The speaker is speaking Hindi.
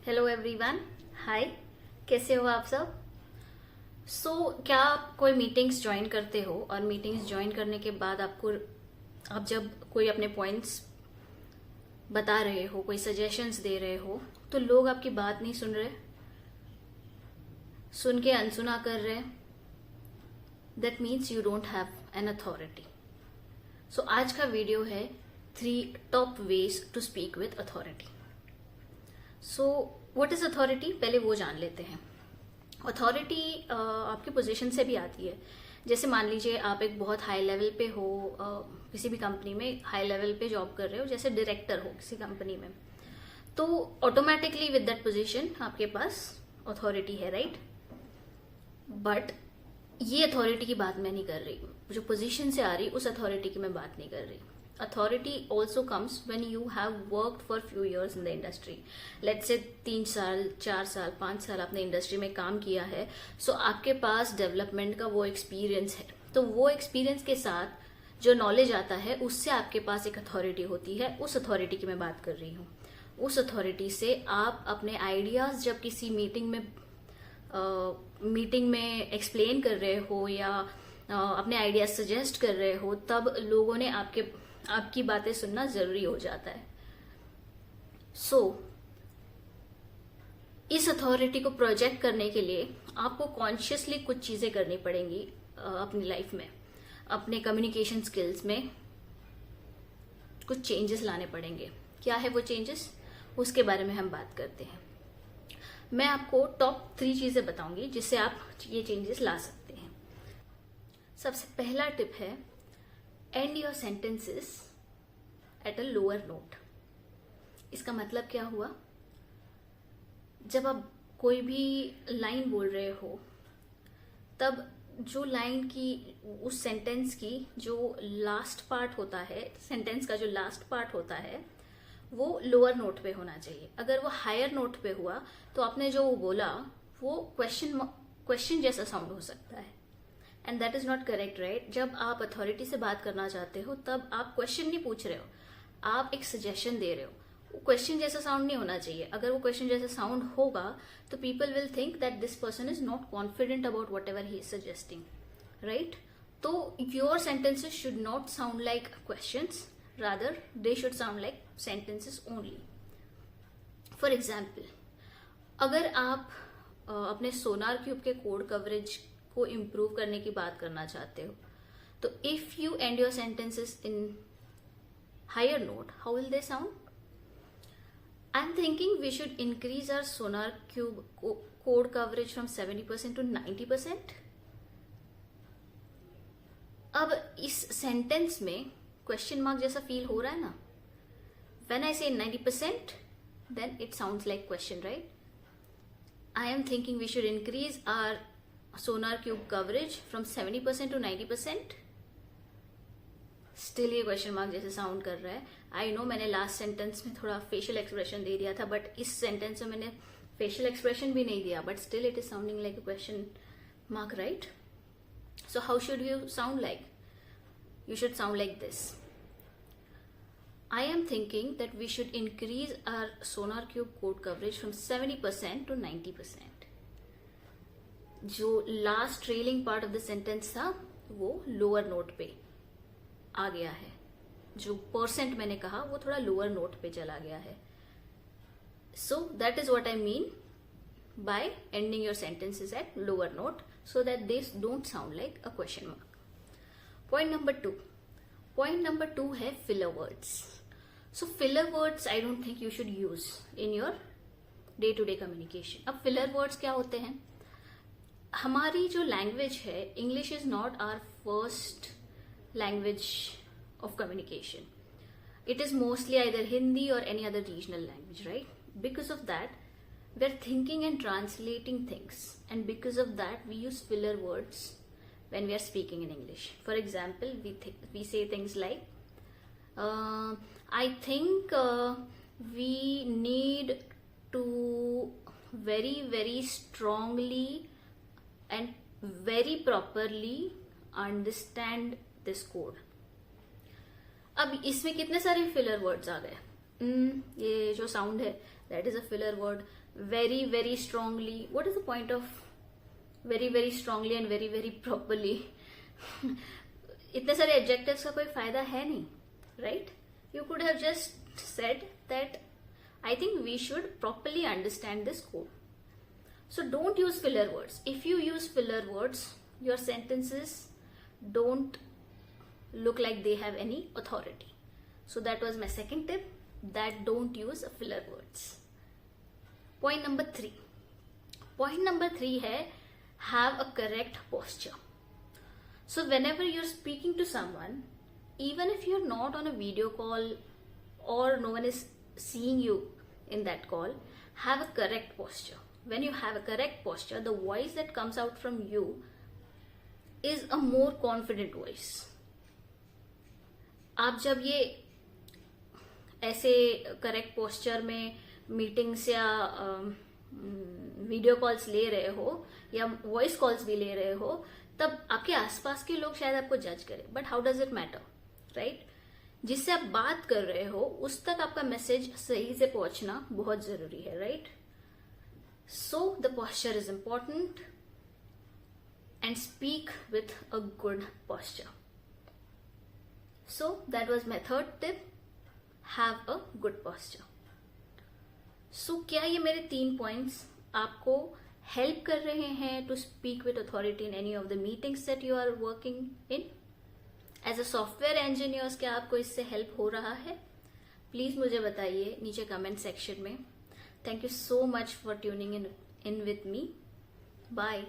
हेलो एवरीवन, हाय। कैसे हो आप सब? क्या आप कोई मीटिंग्स ज्वाइन करते हो और मीटिंग्स ज्वाइन करने के बाद आप जब कोई अपने पॉइंट्स बता रहे हो, कोई सजेशंस दे रहे हो, तो लोग आपकी बात नहीं सुन रहे, सुन के अनसुना कर रहे, that means you don't have an authority. So आज का वीडियो है 3 top ways to speak with authority. So what is authority, पहले वो जान लेते हैं। अथॉरिटी आपकी पोजीशन से भी आती है। जैसे मान लीजिए आप एक बहुत हाई लेवल पे हो, किसी भी कंपनी में हाई लेवल पे जॉब कर रहे हो, जैसे डायरेक्टर हो किसी कंपनी में, तो ऑटोमेटिकली विद दैट पोजीशन आपके पास अथॉरिटी है, राइट? बट ये अथॉरिटी की बात मैं नहीं कर रही, जो पोजीशन से आ रही उस अथॉरिटी की मैं बात नहीं कर रही। Authority also comes when you have worked for few years in the industry. Let's say 3 साल, 4 साल, 5 साल आपने इंडस्ट्री में काम किया है, सो आपके पास डेवलपमेंट का वो एक्सपीरियंस है। तो वो एक्सपीरियंस के साथ जो नॉलेज आता है, उससे आपके पास एक अथॉरिटी होती है। उस अथॉरिटी की मैं बात कर रही हूँ। उस अथॉरिटी से आप अपने आइडियाज जब किसी मीटिंग में एक्सप्लेन कर रहे हो या अपने आइडियाज सजेस्ट कर रहे हो, तब लोगों ने आपकी बातें सुनना जरूरी हो जाता है। इस अथॉरिटी को प्रोजेक्ट करने के लिए आपको कॉन्शियसली कुछ चीजें करनी पड़ेंगी अपनी लाइफ में, अपने कम्युनिकेशन स्किल्स में कुछ चेंजेस लाने पड़ेंगे। क्या है वो चेंजेस, उसके बारे में हम बात करते हैं। मैं आपको टॉप 3 चीजें बताऊंगी जिससे आप ये चेंजेस ला सकते हैं। सबसे पहला टिप है, and your sentences at a lower note. इसका मतलब क्या हुआ? जब आप कोई भी लाइन बोल रहे हो, तब जो लाइन की, उस सेंटेंस की जो लास्ट पार्ट होता है, सेंटेंस का जो लास्ट पार्ट होता है, वो लोअर नोट पे होना चाहिए। अगर वो हायर नोट पे हुआ तो आपने जो बोला वो क्वेश्चन जैसा साउंड हो सकता है, and that is not correct, right? जब आप अथॉरिटी से बात करना चाहते हो तब आप क्वेश्चन नहीं पूछ रहे हो, आप एक सजेशन दे रहे हो। वो क्वेश्चन जैसा साउंड नहीं होना चाहिए। अगर वो क्वेश्चन जैसा साउंड होगा तो people will think that this person is not confident about whatever he is suggesting, right? तो your sentences should not sound like questions, rather they should sound like sentences only. For example, अगर आप अपने सोनार क्यूब के कोड कवरेज को इम्प्रूव करने की बात करना चाहते हो, तो if you end your sentences in higher note, how will they sound? I am thinking we should increase our SonarQube code coverage from 70% to 90%. अब इस सेंटेंस में क्वेश्चन मार्क जैसा फील हो रहा है ना? When I say 90%, then it sounds like question, right? I am thinking we should increase our sonar cube coverage from 70% to 90%. Still ये question mark जैसे sound कर रहा है। I know मैंने last sentence में थोड़ा facial expression दे दिया था, but इस sentence में मैंने facial expression भी नहीं दिया, but still it is sounding like a question mark, right? So how should you sound like? You should sound like this. I am thinking that we should increase our sonar cube code coverage from 70% to 90%. जो last trailing part of the sentence था वो lower note पे आ गया है। जो percent मैंने कहा वो थोड़ा lower note पे चला गया है। So that is what I mean by ending your sentences at lower note so that they don't sound like a question mark. Point number 2. Point number 2 है filler words. So filler words I don't think you should use in your day to day communication. अब filler words क्या होते हैं? हमारी जो लैंग्वेज है, English is not our first language of communication. It is mostly either Hindi or any other regional language, right? Because of that, we're thinking and translating things, and because of that, we use filler words when we are speaking in English. For example, we say things like, I think we need to very, very strongly and very properly understand this code. अब इसमें कितने सारे फिलर वर्ड्स आ गए। ये जो साउंड है, that is a filler word. Very very strongly, what is the point of very very strongly and very very properly? इतने सारे adjectives का कोई फायदा है नहीं, right? You could have just said that I think we should properly understand this code. So don't use filler words. If you use filler words, your sentences don't look like they have any authority. So that was my second tip, that don't use filler words. Point number 3. Point number 3 है have a correct posture. So whenever you're speaking to someone, even if you're not on a video call or no one is seeing you in that call, have a correct posture. When you have a correct posture, the voice that comes out from you is a more confident voice. आप जब ये ऐसे करेक्ट पोस्चर में मीटिंग्स या वीडियो कॉल्स ले रहे हो या वॉइस कॉल्स भी ले रहे हो, तब आपके आसपास के लोग शायद आपको जज करें, but how does it matter, right? जिससे आप बात कर रहे हो उस तक आपका मैसेज सही से पहुंचना बहुत जरूरी है, right? So the posture is important and speak with a good posture. So that was my third tip, have a good posture. So क्या ये मेरे 3 points आपको help कर रहे हैं to speak with authority in any of the meetings that you are working in? As a software engineers, क्या आपको इससे help हो रहा है? Please मुझे बताइए नीचे comment section में. Thank you so much for tuning in with me. Bye.